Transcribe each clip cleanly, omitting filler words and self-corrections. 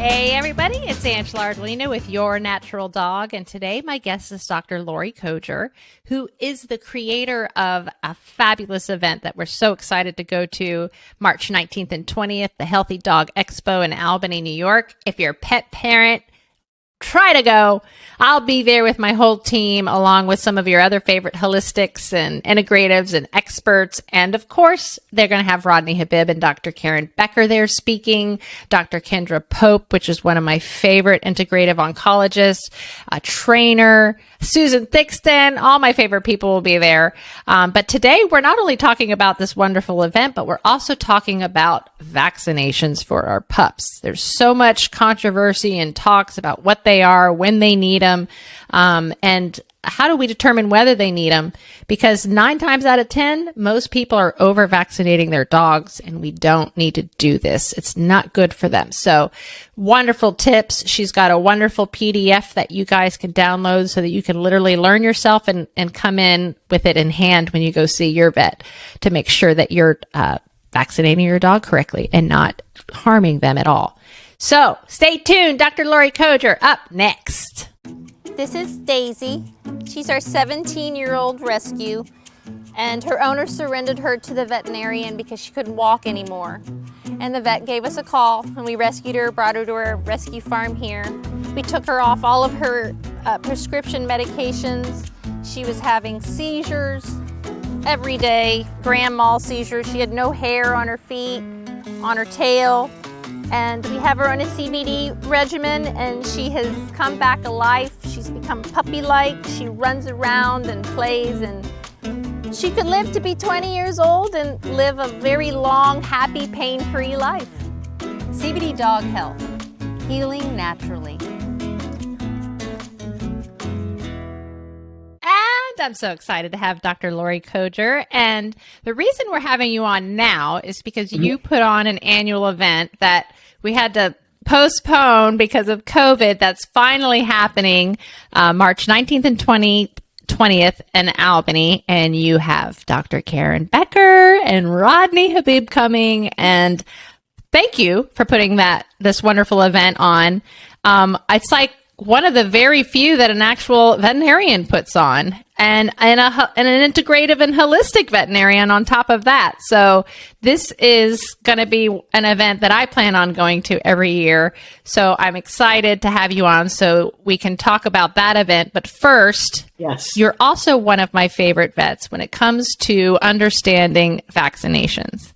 Hey everybody, it's Angela Ardolino with Your Natural Dog, and today my guest is Dr. Laurie Coger, who is the creator of a fabulous event that we're so excited to go to March 19th and 20th, the Healthy Dog Expo in Albany, New York. If you're a pet parent, try to go. I'll be there with my whole team, along with some of your other favorite holistics and integratives and experts. And of course, they're going to have Rodney Habib and Dr. Karen Becker there speaking, Dr. Kendra Pope, which is one of my favorite integrative oncologists, a trainer, Susan Thixton, all my favorite people will be there. But today, we're not only talking about this wonderful event, but we're also talking about vaccinations for our pups. There's so much controversy and talks about what they are, when they need them, and how do we determine whether they need them? Because 9 times out of 10, most people are over vaccinating their dogs, and we don't need to do this. It's not good for them. So wonderful tips. She's got a wonderful PDF that you guys can download so that you can literally learn yourself and come in with it in hand when you go see your vet to make sure that you're vaccinating your dog correctly and not harming them at all. So stay tuned. Dr. Laurie Coger up next. This is Daisy. She's our 17-year-old rescue, and her owner surrendered her to the veterinarian because she couldn't walk anymore. And the vet gave us a call, and we rescued her, brought her to our rescue farm here. We took her off all of her prescription medications. She was having seizures every day, grand mal seizures. She had no hair on her feet, on her tail. And we have her on a CBD regimen, and she has come back alive. She's become puppy-like. She runs around and plays, and she could live to be 20 years old and live a very long, happy, pain-free life. CBD Dog Health, healing naturally. I'm so excited to have Dr. Laurie Coger. And the reason we're having you on now is because you put on an annual event that we had to postpone because of COVID. That's finally happening March 19th and 20th in Albany. And you have Dr. Karen Becker and Rodney Habib coming. And thank you for putting this wonderful event on. It's like one of the very few that an actual veterinarian puts on, and an integrative and holistic veterinarian on top of that. So this is going to be an event that I plan on going to every year. So I'm excited to have you on so we can talk about that event. But first, yes, you're also one of my favorite vets when it comes to understanding vaccinations.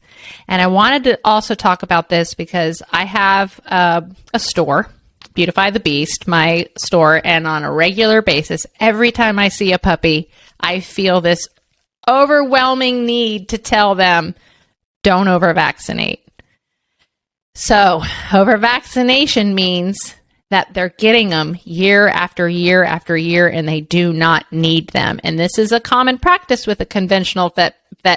And I wanted to also talk about this because I have a store, Beautify the Beast, my store, and on a regular basis, every time I see a puppy, I feel this overwhelming need to tell them, don't over-vaccinate. So, over-vaccination means that they're getting them year after year after year, and they do not need them. And this is a common practice with a conventional vet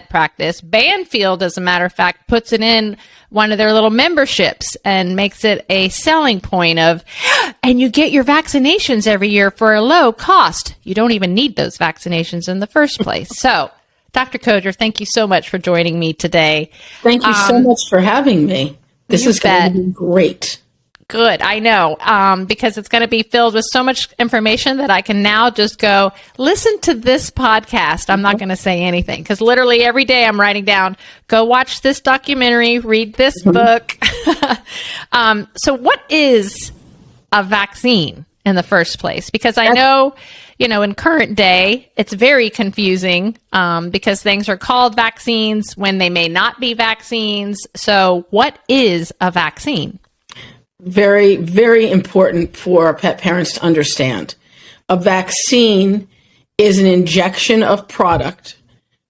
practice. Banfield, as a matter of fact, puts it in one of their little memberships and makes it a selling point of, and you get your vaccinations every year for a low cost. You don't even need those vaccinations in the first place. So, Dr. Coger, thank you so much for joining me today. Thank you so much for having me. This is going to be great. Good. I know, because it's going to be filled with so much information that I can now just go, listen to this podcast. I'm not going to say anything because literally every day I'm writing down, go watch this documentary, read this book. So what is a vaccine in the first place? Because I know, in current day, it's very confusing because things are called vaccines when they may not be vaccines. So what is a vaccine? Very, very important for pet parents to understand. A vaccine is an injection of product.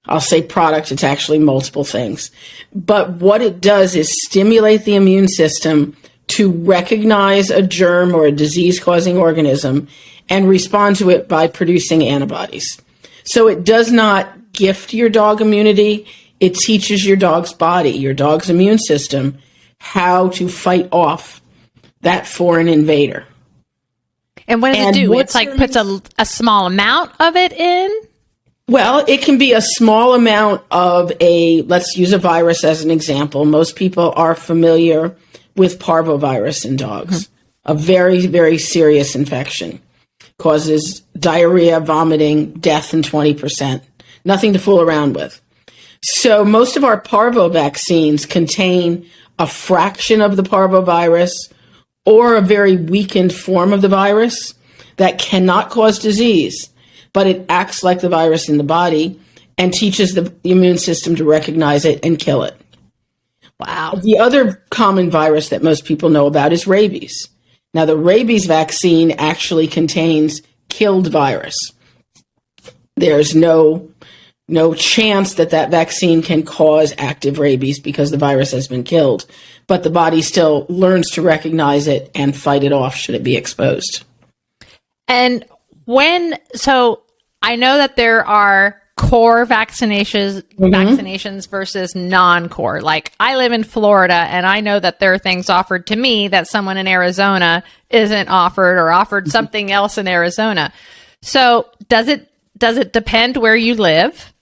I'll say product, it's actually multiple things. But what it does is stimulate the immune system to recognize a germ or a disease-causing organism and respond to it by producing antibodies. So it does not gift your dog immunity. It teaches your dog's body, your dog's immune system, how to fight off that foreign invader. And what does it do? It's like puts a small amount of it in? Well, it can be a small amount of let's use a virus as an example. Most people are familiar with parvovirus in dogs. Mm-hmm. a very, very serious infection. Causes diarrhea, vomiting, death in 20%. Nothing to fool around with. So most of our parvo vaccines contain a fraction of the parvovirus or a very weakened form of the virus that cannot cause disease, but it acts like the virus in the body and teaches the immune system to recognize it and kill it. Wow. The other common virus that most people know about is rabies. Now, the rabies vaccine actually contains killed virus. There's no chance that vaccine can cause active rabies because the virus has been killed, but the body still learns to recognize it and fight it off should it be exposed. And so I know that there are core vaccinations versus non-core. Like, I live in Florida, and I know that there are things offered to me that someone in Arizona isn't offered, or offered something else in Arizona. So does it depend where you live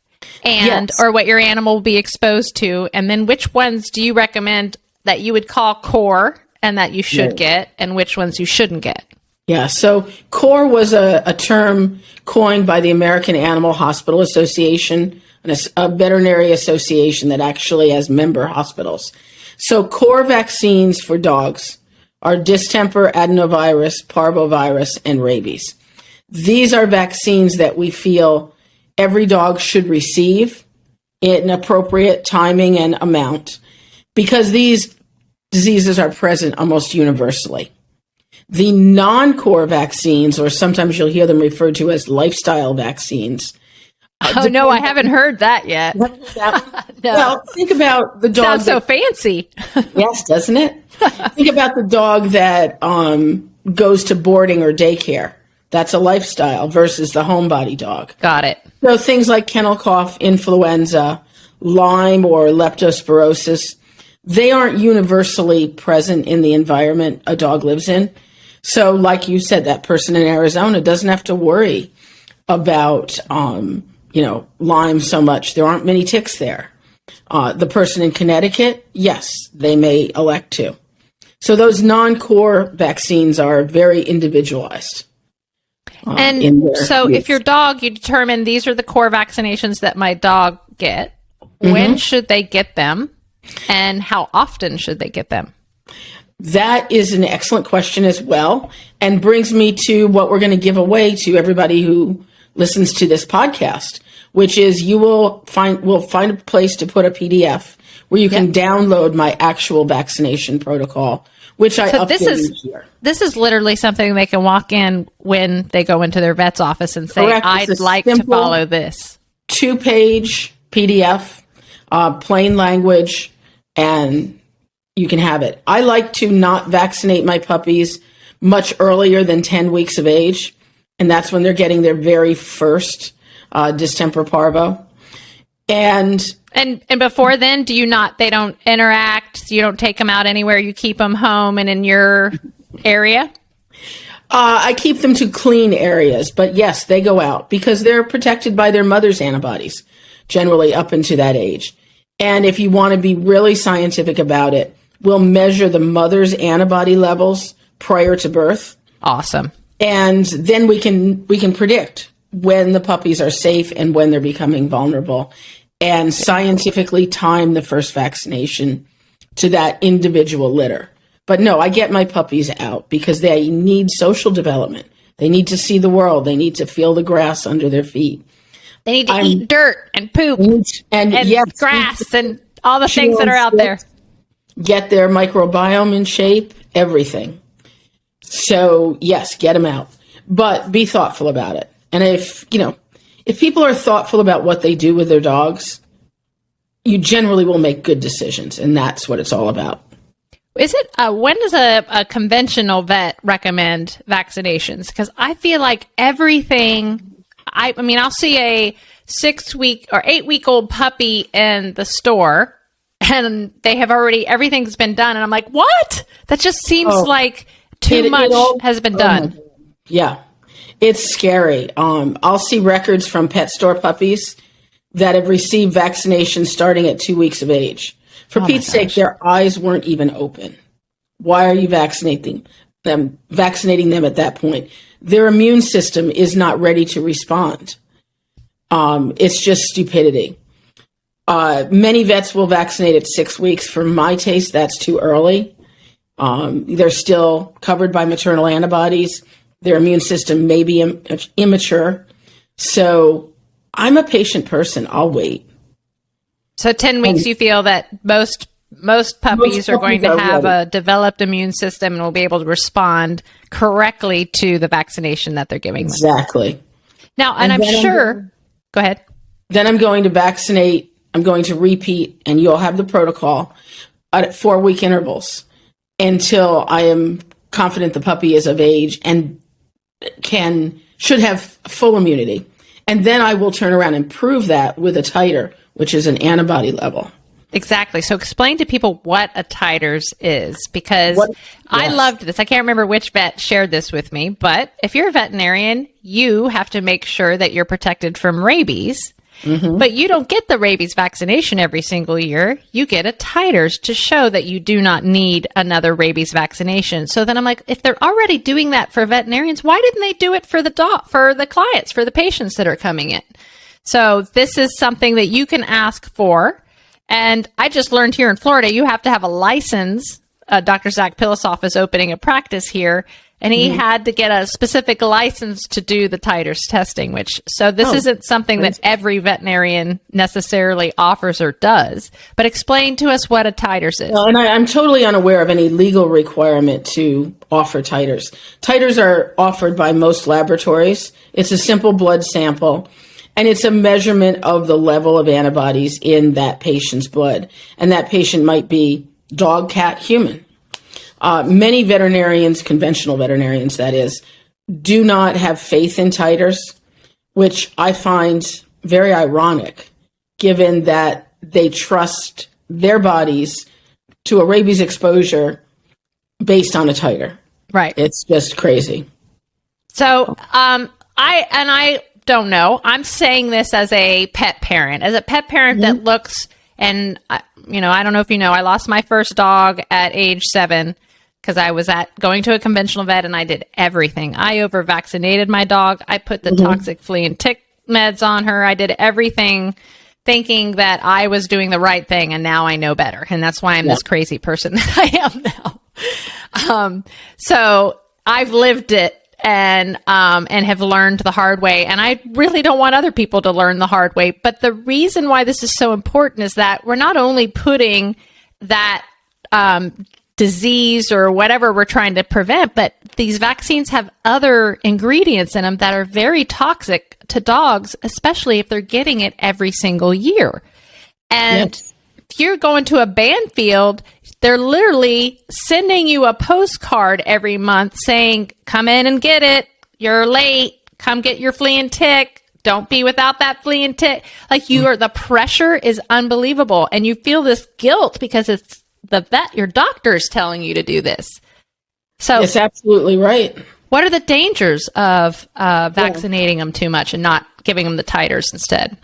and Yes. or what your animal will be exposed to? And then which ones do you recommend that you would call core and that you should get, and which ones you shouldn't get? Yeah, so core was a term coined by the American Animal Hospital Association, a veterinary association that actually has member hospitals. So core vaccines for dogs are distemper, adenovirus, parvovirus, and rabies. These are vaccines that we feel every dog should receive in appropriate timing and amount, because these diseases are present almost universally. The non-core vaccines, or sometimes you'll hear them referred to as lifestyle vaccines. Oh, no, I haven't heard that yet. No. Well, think about the dog. Sounds so fancy. Yes, doesn't it? Think about the dog that goes to boarding or daycare. That's a lifestyle versus the homebody dog. Got it. So things like kennel cough, influenza, Lyme, or leptospirosis, they aren't universally present in the environment a dog lives in. So like you said, that person in Arizona doesn't have to worry about, Lyme so much. There aren't many ticks there. The person in Connecticut, yes, they may elect to. So those non-core vaccines are very individualized. And so if your dog, you determine these are the core vaccinations that my dog get, when should they get them? And how often should they get them? That is an excellent question as well, and brings me to what we're going to give away to everybody who listens to this podcast, which is we'll find a place to put a PDF where you can download my actual vaccination protocol, which I update each year. This is literally something they can walk in when they go into their vet's office and say, Correct. I'd like to follow this. 2-page PDF, plain language, and you can have it. I like to not vaccinate my puppies much earlier than 10 weeks of age, and that's when they're getting their very first distemper parvo. And before then, they don't interact, you don't take them out anywhere, you keep them home and in your area? I keep them to clean areas, but yes, they go out because they're protected by their mother's antibodies, generally up into that age. And if you want to be really scientific about it, we'll measure the mother's antibody levels prior to birth. Awesome. And then we can predict when the puppies are safe and when they're becoming vulnerable, and scientifically time the first vaccination to that individual litter. But no, I get my puppies out because they need social development. They need to see the world. They need to feel the grass under their feet. They need to eat dirt and poop and grass and all the things that are out there. Get their microbiome in shape, everything. So yes, get them out, but be thoughtful about it. And if people are thoughtful about what they do with their dogs, you generally will make good decisions, and that's what it's all about. Is it when does a conventional vet recommend vaccinations? Because I feel like everything. I'll see a 6-week or 8-week-old puppy in the store, and they have everything's been done, and I'm like, what? That just seems like too much has been done. Yeah, it's scary. I'll see records from pet store puppies that have received vaccinations starting at 2 weeks of age. For Pete's sake, their eyes weren't even open. Why are you vaccinating vaccinating them at that point, their immune system is not ready to respond. It's just stupidity. Many vets will vaccinate at 6 weeks. For my taste, that's too early. They're still covered by maternal antibodies. Their immune system may be immature. So I'm a patient person. I'll wait. So 10 weeks, you feel that most puppies are going to have a developed immune system and will be able to respond correctly to the vaccination that they're giving them. Exactly. Now, and I'm sure, go ahead. Then I'm going to vaccinate. I'm going to repeat, and you'll have the protocol at 4-week intervals until I am confident the puppy is of age and should have full immunity. And then I will turn around and prove that with a titer, which is an antibody level. Exactly. So explain to people what a titers is, because I loved this. I can't remember which vet shared this with me, but if you're a veterinarian, you have to make sure that you're protected from rabies. Mm-hmm. But you don't get the rabies vaccination every single year. You get a titers to show that you do not need another rabies vaccination. So then I'm like, if they're already doing that for veterinarians, why didn't they do it for the clients, for the patients that are coming in? So this is something that you can ask for. And I just learned here in Florida, you have to have a license. Dr. Zach Pilosoff is opening a practice here, and he had to get a specific license to do the titers testing, so this isn't something that every veterinarian necessarily offers or does. But explain to us what a titers is. Well, and I'm totally unaware of any legal requirement to offer titers. Titers are offered by most laboratories. It's a simple blood sample, and it's a measurement of the level of antibodies in that patient's blood. And that patient might be dog, cat, human. Many veterinarians, conventional veterinarians that is, do not have faith in titers, which I find very ironic, given that they trust their bodies to a rabies exposure based on a titer. Right. It's just crazy. So I don't know. I'm saying this as a pet parent, that looks, and I don't know if you know, I lost my first dog at age 7 because I was going to a conventional vet and I did everything. I over vaccinated my dog. I put the toxic flea and tick meds on her. I did everything thinking that I was doing the right thing, and now I know better. And that's why I'm this crazy person that I am now. So I've lived it and have learned the hard way. And I really don't want other people to learn the hard way. But the reason why this is so important is that we're not only putting that disease or whatever we're trying to prevent, but these vaccines have other ingredients in them that are very toxic to dogs, especially if they're getting it every single year. And if you're going to a band field, they're literally sending you a postcard every month saying, come in and get it. You're late. Come get your flea and tick. Don't be without that flea and tick. Like the pressure is unbelievable. And you feel this guilt because it's the vet, your doctor is telling you to do this. So it's absolutely right. What are the dangers of vaccinating them too much and not giving them the titers instead?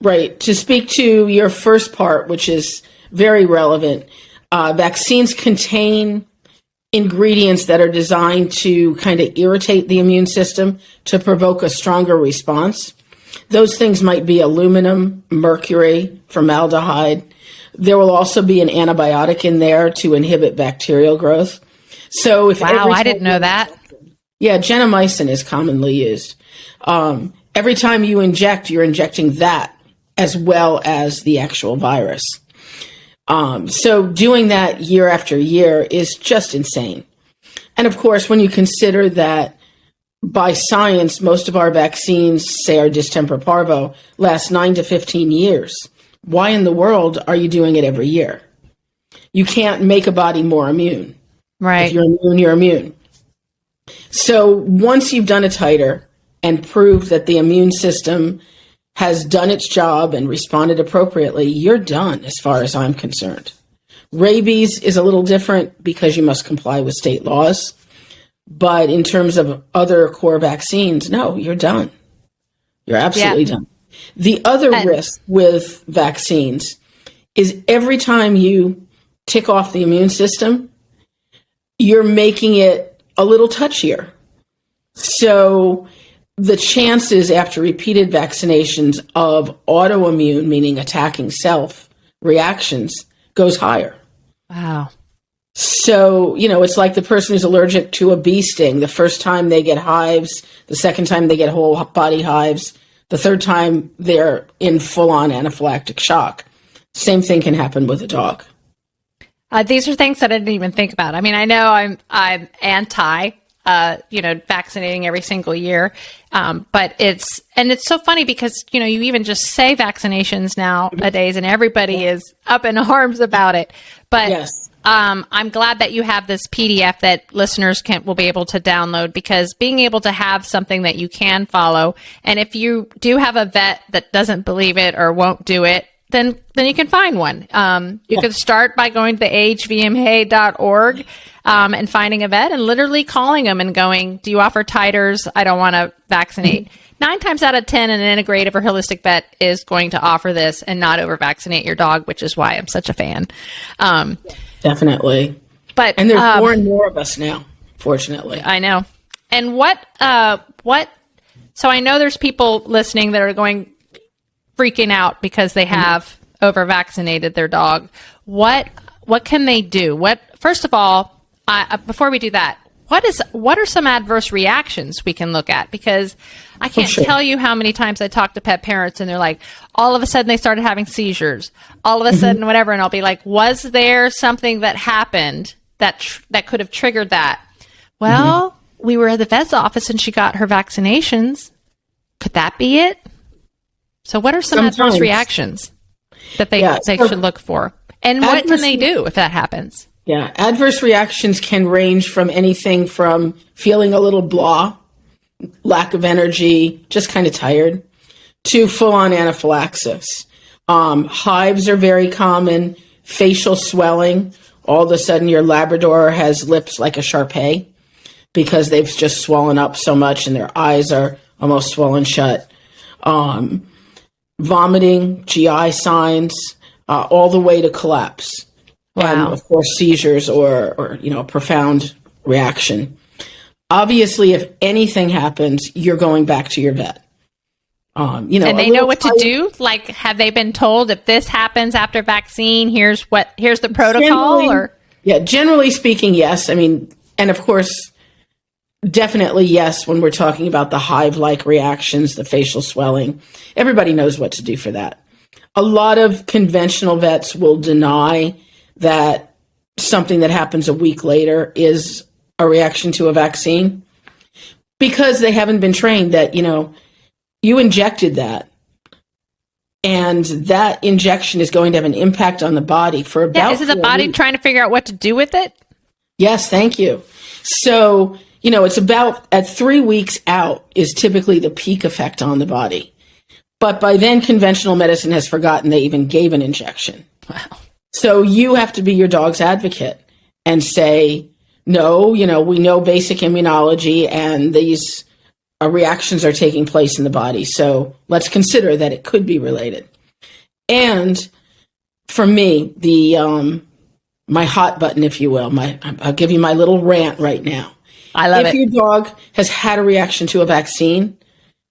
Right. To speak to your first part, which is very relevant, vaccines contain ingredients that are designed to kind of irritate the immune system to provoke a stronger response. Those things might be aluminum, mercury, formaldehyde. There will also be an antibiotic in there to inhibit bacterial growth. So if I didn't know that. Yeah, gentamicin is commonly used. Every time you inject, you're injecting that as well as the actual virus. So doing that year after year is just insane. And of course, when you consider that by science, most of our vaccines, say our distemper parvo, last 9 to 15 years. Why in the world are you doing it every year? You can't make a body more immune. Right. If you're immune, you're immune. So once you've done a titer and proved that the immune system has done its job and responded appropriately, you're done as far as I'm concerned. Rabies is a little different because you must comply with state laws. But in terms of other core vaccines, no, you're done. You're absolutely done. The other risk with vaccines is every time you tick off the immune system, you're making it a little touchier. So the chances after repeated vaccinations of autoimmune, meaning attacking self, reactions goes higher. Wow. So, it's like the person who's allergic to a bee sting. The first time they get hives, the second time they get whole body hives, the third time they're in full-on anaphylactic shock. Same thing can happen with a dog. These are things that I didn't even think about. I mean, I know I'm anti, vaccinating every single year. But it's so funny because, you even just say vaccinations nowadays and everybody is up in arms about it. But yes. I'm glad that you have this PDF that listeners will be able to download, because being able to have something that you can follow, and if you do have a vet that doesn't believe it or won't do it, then you can find one. You can start by going to the ahvma.org and finding a vet and literally calling them and going, do you offer titers? I don't want to vaccinate. 9 times out of 10, an integrative or holistic vet is going to offer this and not over-vaccinate your dog, which is why I'm such a fan. Definitely. And there's more and more of us now, fortunately. I know. And so I know there's people listening that are freaking out because they have over-vaccinated their dog. What can they do? First of all, before we do that, what are some adverse reactions we can look at? Because I can't tell you how many times I talk to pet parents and they're like, all of a sudden they started having seizures, all of a sudden whatever. And I'll be like, was there something that happened that could have triggered that? Well, we were at the vet's office and she got her vaccinations. Could that be it? So what are some adverse reactions that they should look for? And what can they do if that happens? Yeah, adverse reactions can range from anything from feeling a little blah, lack of energy, just kind of tired, to full-on anaphylaxis. Hives are very common, facial swelling. All of a sudden your Labrador has lips like a Shar-Pei because they've just swollen up so much and their eyes are almost swollen shut. Vomiting, GI signs, all the way to collapse. Wow. And of course, seizures or a profound reaction. Obviously, if anything happens, you're going back to your vet. And they know what to do. Like, have they been told if this happens after vaccine, here's the protocol? Generally speaking, yes. I mean, and of course, definitely yes. When we're talking about the hive-like reactions, the facial swelling, everybody knows what to do for that. A lot of conventional vets will deny that something that happens a week later is a reaction to a vaccine because they haven't been trained that, you injected that and that injection is going to have an impact on the body for about is it the body weeks. Trying to figure out what to do with it? Yes, thank you. So, it's about at 3 weeks out is typically the peak effect on the body. But by then, conventional medicine has forgotten they even gave an injection. Wow. So you have to be your dog's advocate and say, no, we know basic immunology and these reactions are taking place in the body. So let's consider that it could be related. And for me, my hot button, if you will, I'll give you my little rant right now. I love it. If your dog has had a reaction to a vaccine,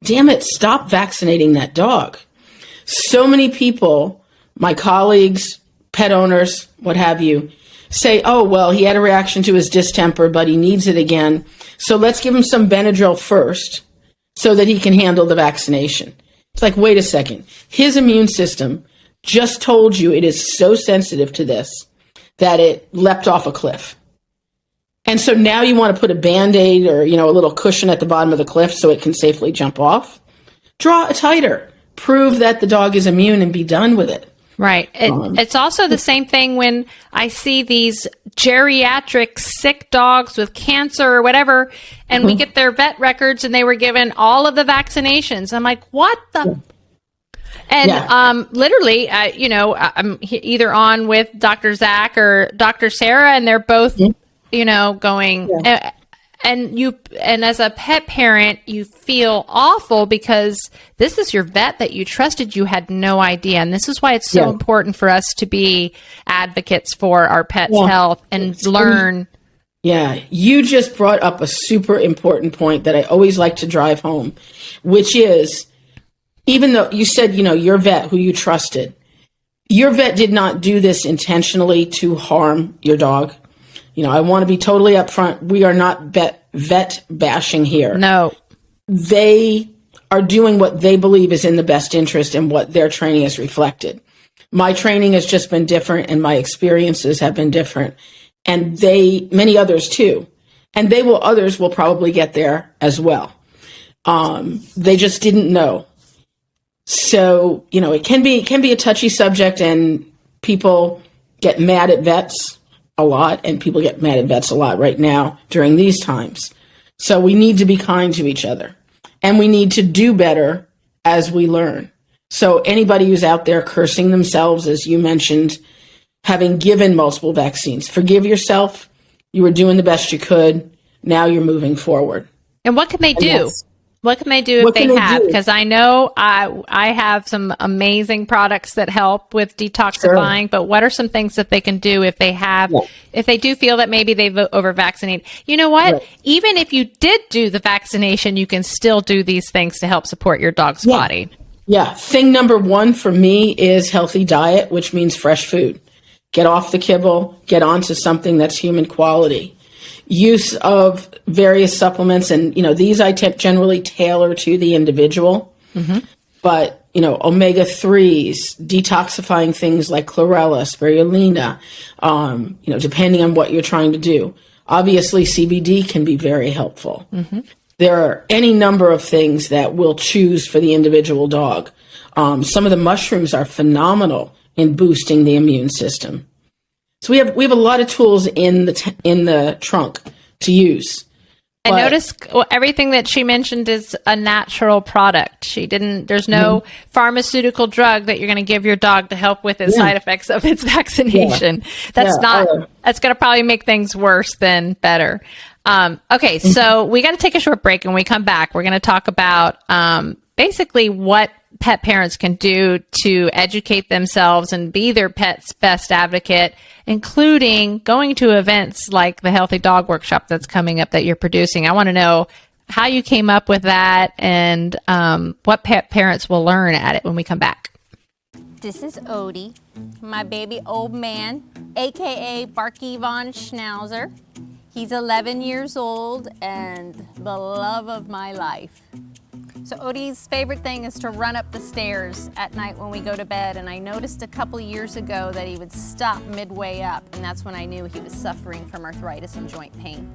damn it, stop vaccinating that dog. So many people, my colleagues, pet owners, what have you, say, oh, well, he had a reaction to his distemper, but he needs it again. So let's give him some Benadryl first so that he can handle the vaccination. It's like, wait a second. His immune system just told you it is so sensitive to this that it leapt off a cliff. And so now you want to put a Band-Aid or, a little cushion at the bottom of the cliff so it can safely jump off. Draw a titer. Prove that the dog is immune and be done with it. Right. It's also the same thing when I see these geriatric sick dogs with cancer or whatever, and we get their vet records and they were given all of the vaccinations. I'm like, what the? And literally, I'm either on with Dr. Zach or Dr. Sarah, and they're both, going. Yeah. And as a pet parent, you feel awful because this is your vet that you trusted. You had no idea. And this is why it's so important for us to be advocates for our pets' health and learn Yeah, you just brought up a super important point that I always like to drive home, which is, even though you said, your vet who you trusted, your vet did not do this intentionally to harm your dog. I want to be totally upfront. We are not vet bashing here. No. They are doing what they believe is in the best interest and what their training has reflected. My training has just been different and my experiences have been different. And many others too. And others will probably get there as well. They just didn't know. So, it can be a touchy subject, and people get mad at vets a lot, and people get mad at vets a lot right now during these times. So we need to be kind to each other, and we need to do better as we learn. So anybody who's out there cursing themselves, as you mentioned, having given multiple vaccines, forgive yourself. You were doing the best you could. Now you're moving forward. And what can they do? What can they do if they have? Because I know I have some amazing products that help with detoxifying, but what are some things that they can do if they have, if they do feel that maybe they've over-vaccinated? You know what? Right. Even if you did do the vaccination, you can still do these things to help support your dog's body. Yeah. Thing number one for me is healthy diet, which means fresh food. Get off the kibble, get onto something that's human quality. Use of various supplements, and these I generally tailor to the individual. Mm-hmm. But omega-3s, detoxifying things like chlorella, spirulina, depending on what you're trying to do. Obviously, CBD can be very helpful. Mm-hmm. There are any number of things that we'll choose for the individual dog. Some of the mushrooms are phenomenal in boosting the immune system. So we have a lot of tools in the trunk to use. I noticed everything that she mentioned is a natural product. There's no pharmaceutical drug that you're going to give your dog to help with the side effects of its vaccination. That's going to probably make things worse than better. Okay, so we got to take a short break, and when we come back, we're going to talk about basically what pet parents can do to educate themselves and be their pet's best advocate, including going to events like the Healthy Dog Workshop that's coming up that you're producing. I want to know how you came up with that and what pet parents will learn at it when we come back. This is Odie, my baby old man, aka Barky Von Schnauzer. He's 11 years old and the love of my life. So Odie's favorite thing is to run up the stairs at night when we go to bed, and I noticed a couple years ago that he would stop midway up, and that's when I knew he was suffering from arthritis and joint pain.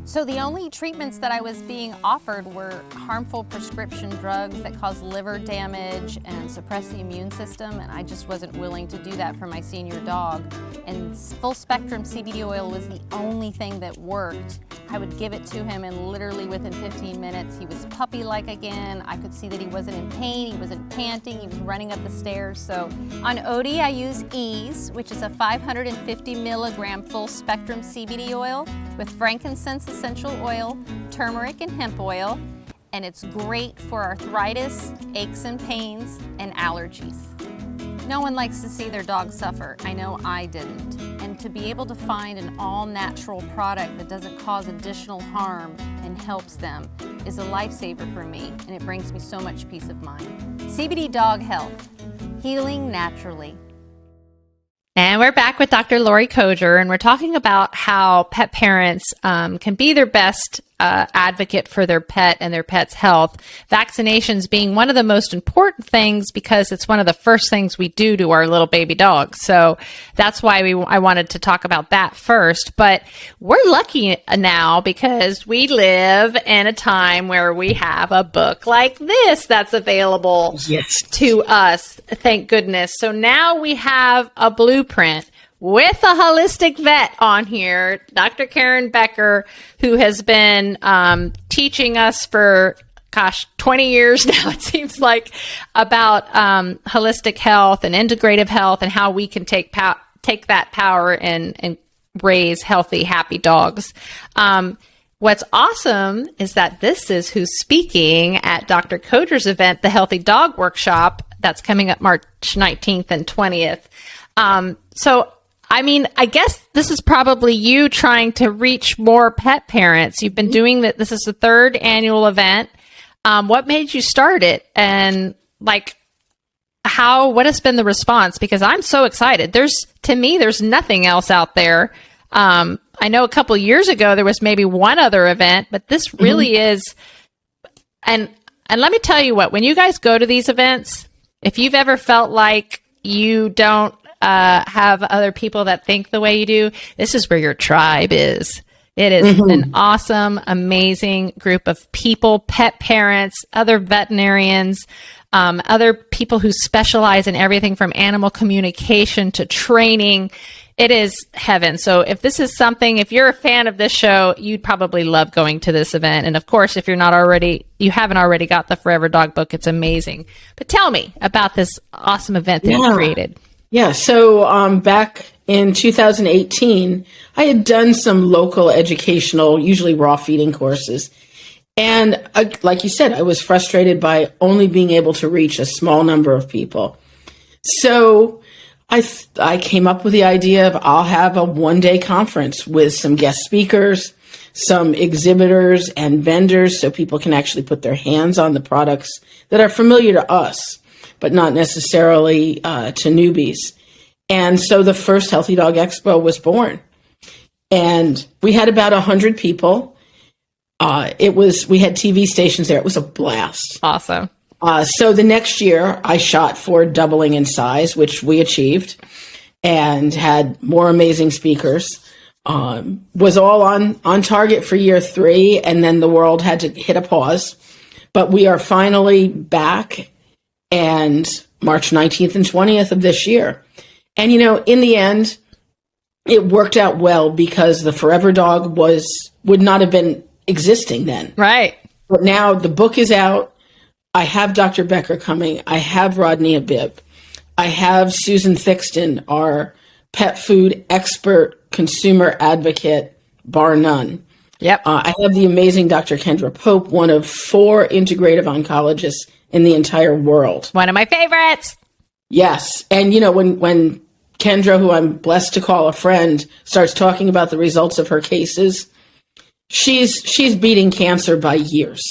So the only treatments that I was being offered were harmful prescription drugs that cause liver damage and suppress the immune system, and I just wasn't willing to do that for my senior dog. And full spectrum CBD oil was the only thing that worked. I would give it to him, and literally within 15 minutes, he was puppy-like again. I could see that he wasn't in pain, he wasn't panting, he was running up the stairs. So on Odie, I use Ease, which is a 550 milligram full spectrum CBD oil with frankincense essential oil, turmeric, and hemp oil. And it's great for arthritis, aches and pains, and allergies. No one likes to see their dog suffer. I know I didn't. And to be able to find an all-natural product that doesn't cause additional harm and helps them is a lifesaver for me, and it brings me so much peace of mind. CBD Dog Health, healing naturally. And we're back with Dr. Laurie Coger, and we're talking about how pet parents can be their best advocate for their pet and their pet's health. Vaccinations being one of the most important things because it's one of the first things we do to our little baby dogs. So that's why I wanted to talk about that first. But we're lucky now because we live in a time where we have a book like this that's available to us. Thank goodness. So now we have a blueprint with a holistic vet on here, Dr. Karen Becker, who has been teaching us for, 20 years now, it seems like, about holistic health and integrative health and how we can take that power and raise healthy, happy dogs. What's awesome is that this is who's speaking at Dr. Coger's event, the Healthy Dog Workshop, that's coming up March 19th and 20th. So I mean, I guess this is probably you trying to reach more pet parents. You've been doing that. This is the third annual event. What made you start it? And like, what has been the response? Because I'm so excited. To me, there's nothing else out there. I know a couple years ago, there was maybe one other event, but this really is. And let me tell you what, when you guys go to these events, if you've ever felt like you don't have other people that think the way you do, this is where your tribe is. It is an awesome, amazing group of people, pet parents, other veterinarians, other people who specialize in everything from animal communication to training. It is heaven. So if this is something, if you're a fan of this show, you'd probably love going to this event. And of course, if you haven't already got the Forever Dog book, it's amazing. But tell me about this awesome event that you created. Yeah. So back in 2018, I had done some local educational, usually raw feeding courses. And like you said, I was frustrated by only being able to reach a small number of people. So I came up with the idea of I'll have a one-day conference with some guest speakers, some exhibitors and vendors so people can actually put their hands on the products that are familiar to us, but not necessarily to newbies. And so the first Healthy Dog Expo was born. And we had about 100 people. We had TV stations there. It was a blast. Awesome. So the next year I shot for doubling in size, which we achieved, and had more amazing speakers. Was all on target for year 3. And then the world had to hit a pause, but we are finally back, and March 19th and 20th of this year. And, in the end, it worked out well because the Forever Dog would not have been existing then. Right. But now the book is out. I have Dr. Becker coming. I have Rodney Habib. I have Susan Thixton, our pet food expert, consumer advocate, bar none. Yep. I have the amazing Dr. Kendra Pope, one of 4 integrative oncologists in the entire world. One of my favorites. Yes. And, when Kendra, who I'm blessed to call a friend, starts talking about the results of her cases, she's beating cancer by years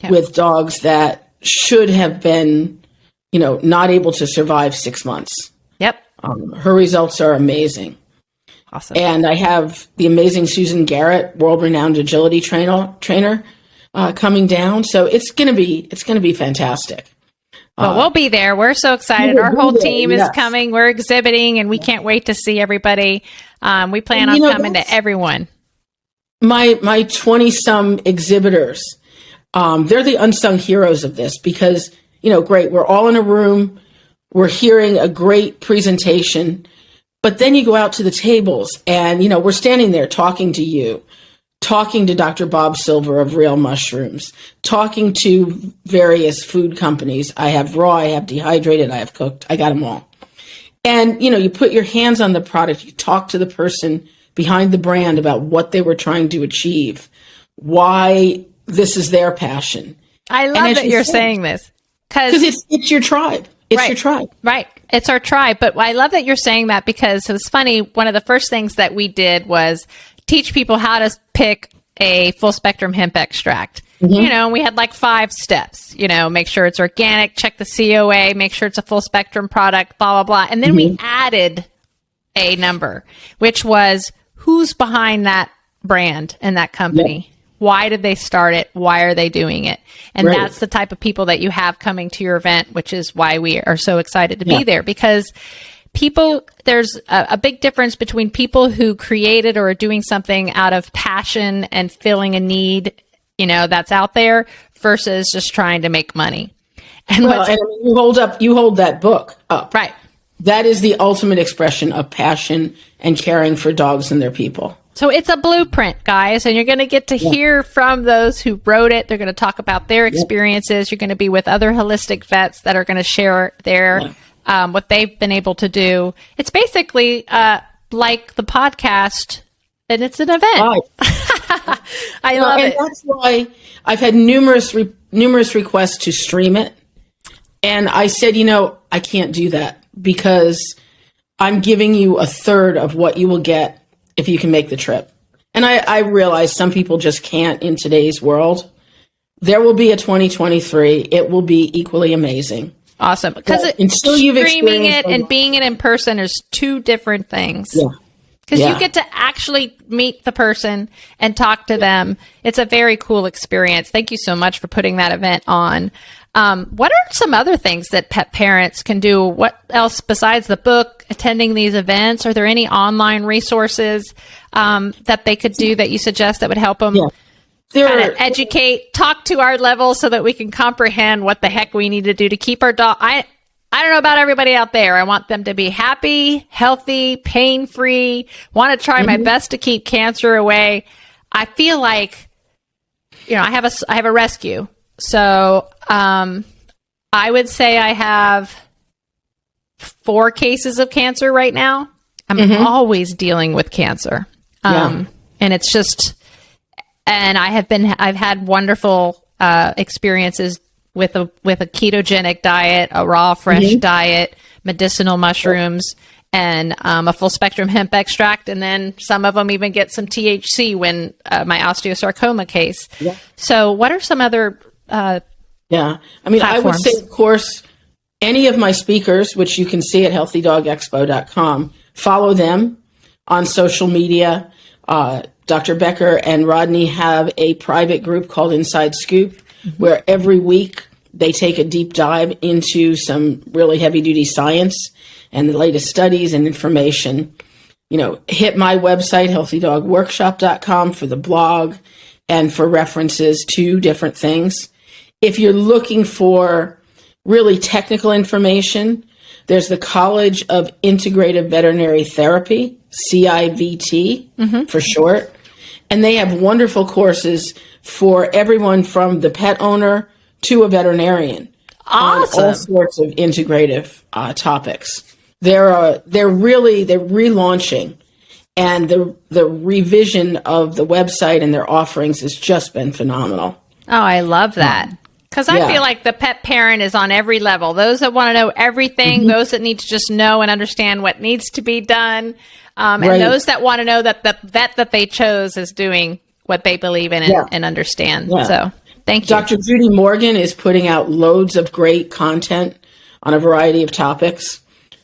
with dogs that should have been, not able to survive 6 months. Yep. Her results are amazing. Awesome. And I have the amazing Susan Garrett, world-renowned agility trainer, coming down. So it's going to be fantastic. Well, we'll be there. We're so excited. Our whole team is coming. We're exhibiting, and we can't wait to see everybody. We plan on coming to everyone. My 20-some exhibitors, they're the unsung heroes of this because, great, we're all in a room, we're hearing a great presentation, but then you go out to the tables and, we're standing there talking to you, talking to Dr. Bob Silver of Real Mushrooms, talking to various food companies. I have raw, I have dehydrated, I have cooked, I got them all. And, you put your hands on the product, you talk to the person behind the brand about what they were trying to achieve, why this is their passion. I love that you're saying this. Because it's your tribe. It's your tribe. Right. It's our tribe. But I love that you're saying that because it was funny. One of the first things that we did was teach people how to pick a full spectrum hemp extract. And we had like 5 steps, make sure it's organic, check the COA, make sure it's a full spectrum product, blah, blah, blah. And then we added a number, which was who's behind that brand and that company. Yep. Why did they start it? Why are they doing it? And that's the type of people that you have coming to your event, which is why we are so excited to be there because there's a big difference between people who created or are doing something out of passion and filling a need, that's out there versus just trying to make money. And you hold that book up. Right. That is the ultimate expression of passion and caring for dogs and their people. So it's a blueprint, guys, and you're going to get to hear from those who wrote it. They're going to talk about their experiences. You're going to be with other holistic vets that are going to share their what they've been able to do. It's basically like the podcast, and it's an event. Right. I love it. That's why I've had numerous requests to stream it, and I said, I can't do that because I'm giving you a third of what you will get if you can make the trip. And I realize some people just can't in today's world. There will be a 2023. It will be equally amazing. Awesome. Because streaming it and being it in person is two different things. Yeah. Because you get to actually meet the person and talk to them. It's a very cool experience. Thank you so much for putting that event on. What are some other things that pet parents can do? What else besides the book, attending these events? Are there any online resources that they could do that you suggest that would help them kind of educate, talk to our level so that we can comprehend what the heck we need to do to keep our dog? I don't know about everybody out there. I want them to be happy, healthy, pain-free, want to try my best to keep cancer away. I feel like, I have a rescue. So I would say I have 4 cases of cancer right now. I'm always dealing with cancer. And it's just, and I've had wonderful experiences with a ketogenic diet, a raw, fresh diet, medicinal mushrooms, and a full spectrum hemp extract. And then some of them even get some THC when my osteosarcoma case. Yeah. So what are some other platforms? I would say, of course, any of my speakers, which you can see at healthydogexpo.com, follow them on social media. Dr. Becker and Rodney have a private group called Inside Scoop, where every week they take a deep dive into some really heavy-duty science and the latest studies and information. Hit my website, healthydogworkshop.com, for the blog and for references to different things. If you're looking for really technical information, there's the College of Integrative Veterinary Therapy, CIVT for short. And they have wonderful courses for everyone from the pet owner to a veterinarian. Awesome. On all sorts of integrative topics. They're relaunching, and the revision of the website and their offerings has just been phenomenal. Oh, I love that. Because I feel like the pet parent is on every level. Those that want to know everything, those that need to just know and understand what needs to be done, and those that want to know that the vet that they chose is doing what they believe in and understand. Yeah. So thank you. Dr. Judy Morgan is putting out loads of great content on a variety of topics.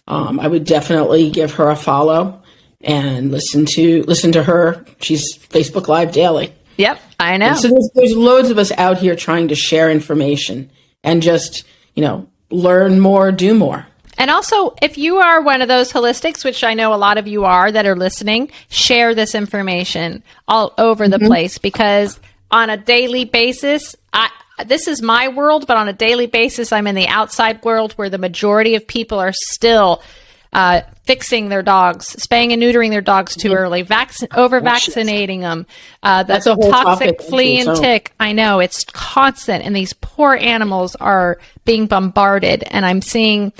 I would definitely give her a follow and listen to her. She's Facebook Live daily. Yep, I know. And so there's loads of us out here trying to share information and just, learn more, do more. And also, if you are one of those holistics, which I know a lot of you are that are listening, share this information all over the place, because on a daily basis, this is my world, but on a daily basis, I'm in the outside world where the majority of people are still fixing their dogs, spaying and neutering their dogs too early, over-vaccinating them. That's a whole toxic flea and tick. I know, it's constant, and these poor animals are being bombarded, and I'm seeing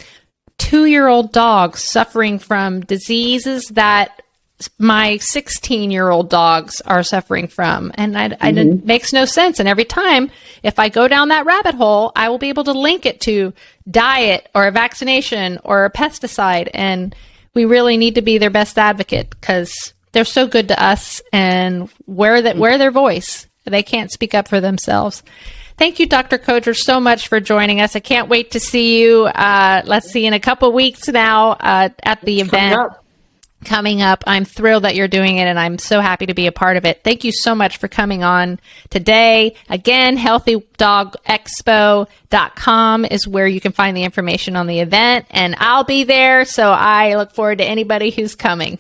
2-year-old dogs suffering from diseases that my 16-year-old dogs are suffering from. And it makes no sense. And every time, if I go down that rabbit hole, I will be able to link it to diet or a vaccination or a pesticide. And we really need to be their best advocate, because they're so good to us, and we're their voice. They can't speak up for themselves. Thank you, Dr. Coger, so much for joining us. I can't wait to see you, let's see, in a couple weeks now at the event coming up. I'm thrilled that you're doing it, and I'm so happy to be a part of it. Thank you so much for coming on today. Again, healthydogexpo.com is where you can find the information on the event, and I'll be there, so I look forward to anybody who's coming.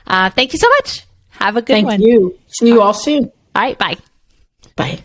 Thank you so much. Have a good one. Thank you. See you all soon. All right, bye. Bye.